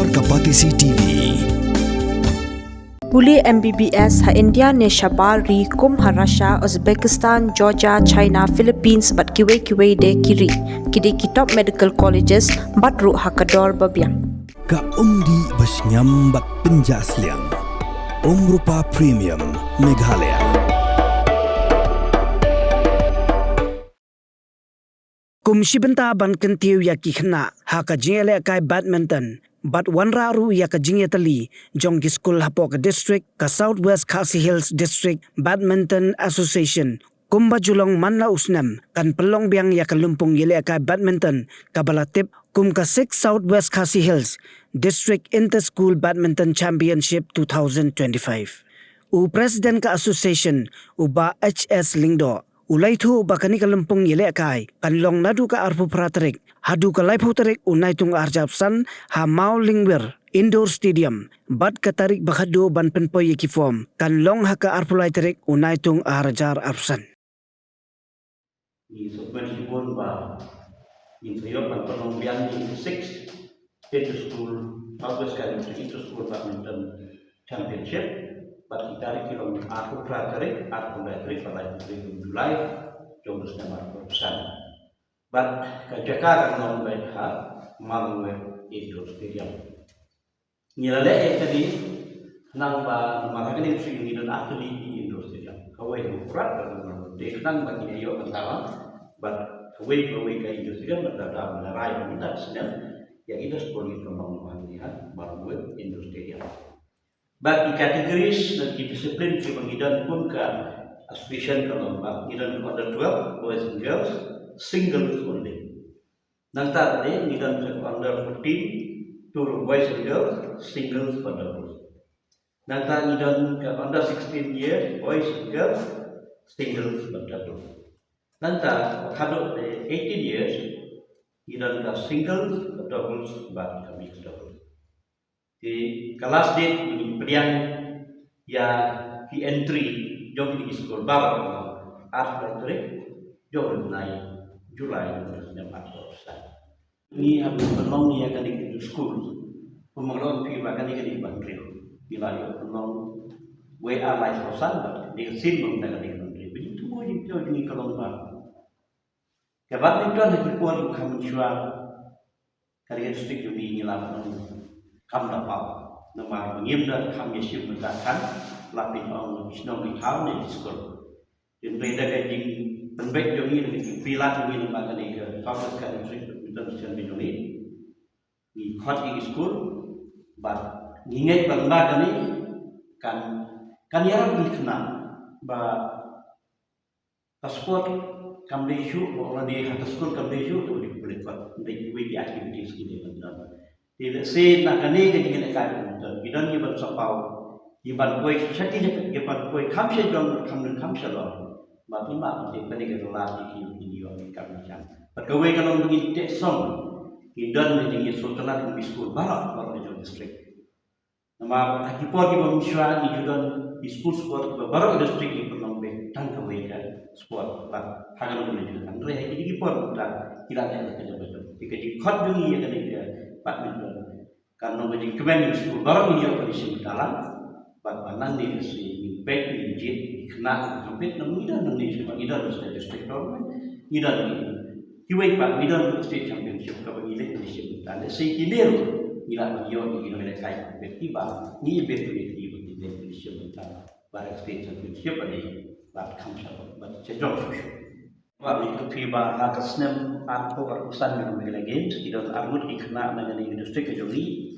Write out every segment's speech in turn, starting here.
Explore Kapatisi TV. Puli MBBS ha India ne Shabal ri Maharashtra, Uzbekistan, Georgia, China, Philippines bat kiwe de kiri kidi kitop medical colleges bat ru hakador babiang. Ka umdi basnyam bat penjasliang. Rupa Premium Meghalaya. Kumshibenta ban kentiu ya kikhna haka jingele kai badminton but wanra ru ya ka jingetali jongki school hapok district ka Southwest Khasi Hills District Badminton Association kumba julong manla usnam kan pelong biang ya ka lumpung yele kai badminton ka balatip kum ka 6 Southwest Khasi Hills District Inter School Badminton Championship 2025 u president ka association uba HS Lingdo ulai thu bakani kalumpung yele kai kanlong nadu ka arpu praterik hadu ka laipu terik unai tung arjapsan ha mau lingwer indoor stadium bad katarik bakhado ban penpoy yeki form kanlong ha ka arpu lai terik unai tung arjar arsan di sebenarnya ba interior ban penombian di 6 Interschool Southwest Khasi Interschool Badminton Championship but kita kilo aku praterik aku dari pada Julai jauh nama perusahaan. But kerja non baik malu indoor stadium. Nilai tadi nang ba makanya ni sih ni dan aku di indoor stadium. Kau yang berat dan deknang bagi dia pertama. But kau ke indoor stadium berada menerai minat sedang yang itu sekolah kemampuan lihat baru indoor stadium. Bagi kategoris dan disiplin kebangidan pun ke association kalau ngidan under 12 boys and girls singles only. Nanti tadi ngidan under 14 to boys and girls singles for doubles. Nanti ngidan ke under 16 years boys and girls singles for doubles. Nanti kalau 18 years ngidan ke singles for doubles but mixed doubles. Di kelas D pilihan ya di entry jom di sekolah baru art entry jom naik Julai terusnya masuk. Ini habis penolong ni akan di school penolong firma akan di bandri bila penolong WA lain sosan di sini menggunakan di bandri begitu boleh jauh di Kolomba. Kebat itu ada berkuat kami jual karya district judi nyilam kam dapat nama mengimdan kami siap mengatakan lapin orang Islam di tahun di sekolah. Dan mereka kajing penbek jongi dengan pilat jongi lembaga ni ke Southwest Khasi International Bidoni di kot di sekolah. But ingat lembaga ni kan yang dikenal bah pasport kami isu orang di atas sekolah kami isu tu boleh kot di aktivitas ini benar. Tidak sih nak kini kita kan kita ni bersapau iban koi syaki iban koi kamshe jom kamshe lo mati mati kita ni kita di video ni kami jam perkawai kalau begini tak song kita ni jadi sultanat di sekolah barat di district nama akipor kita miswa di juga di sekolah barat district di penombe tangkawai kan sport pak hagan boleh juga kan reh jadi kipor kita ada kerja betul jika di khot bunyi yang ada badminton karena menjadi kemen school baru ini apa di sini dalam banan di sini back di jet kena hampir 6 dan 6 ni sebab ida sudah district tournament ida ni kiwai badminton state championship ka bagi di sini dan sekilir ila dia di Indonesia kai tiba ni betul di Indonesia bentar baru state championship ani bab kamsa bab cedok Wami kepiba hakasnem aku urusan yang lagi tidak armut ikna dengan industri kejoli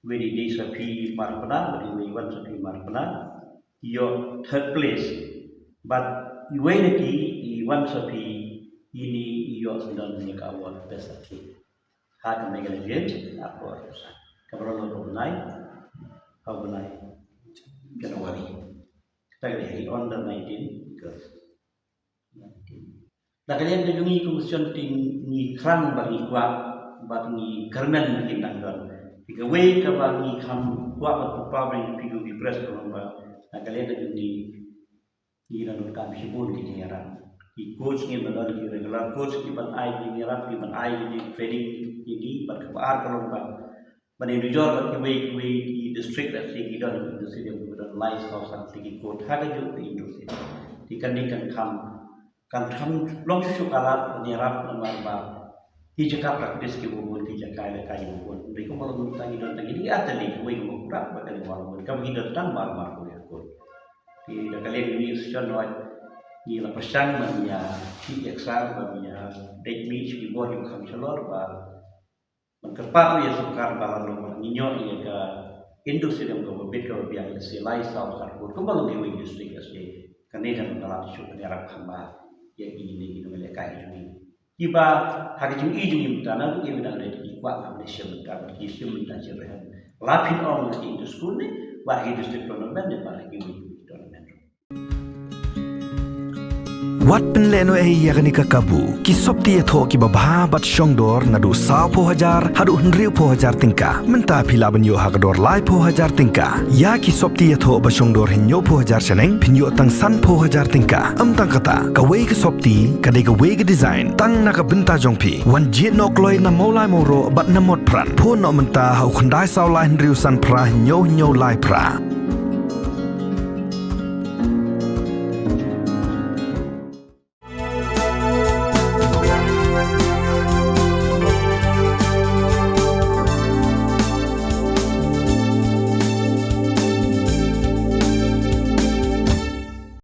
wedi desa pi marpana wedi wan sapi marpana yo third place but when i wan sapi ini yo sudah menikah awal besar ki hak dengan lagi aku urusan kabar lo naik kau naik Januari kita on the 19 girls Nah kalian kejungi kemudian tinggi kerang bagi kuat bagi kermen mungkin tanggal. Jika way ke bagi kam kuat berapa yang pidu di press Kolomba. Nah kalian kejungi di dalam kami sebut kejaran. Di coach ni benar di regular coach di ban ai di nyerat di ban ai di training ini pada kebar Kolomba. Mani Nujor bat kiwi district at sigi don industri yang berada lais kawasan sigi kota hagajuk di industri. Ikan kan long sukalat menyerap nama di Jakarta praktis kibubun di Jakarta kayu bubun. Mereka malam tangi don tangi di ateli kuwi kurak bakal walaupun kami hidup tan bar kuwi kun. Di kalian ini sesuatu ni la pasang mamnya di eksan mamnya date meet di bawah di kami selor ba mengkepat ya sukar balan ninyo ya ka industri yang berbeda kalau biang selai saus karput kembali di industri kasih kanegan dalam syukur Arab kamba yang ini mereka ini iba hari jum ijum tanah itu yang ada di kuat Malaysia berkat kisah minta cerah lapin orang di industri ni bagi industri tournament dan bagi tournament. Wat penleno yakni kakabu ki sopti etho ki babha bat shongdor nadu 20,000 hadu 100,000 tingka menta phila banyo hagador lai 4,000 tingka ya ki sopti etho ba shongdor hinyo 4,000 seneng pinyo tang san 4,000 tingka tang kata ka wei ki sopti ka de ka wei ki design tang na ka benta jongpi wan jit nok loi na maulai moro bat na mot pran pho no menta hau khandai saw lai 100 san pra hinyo lai pra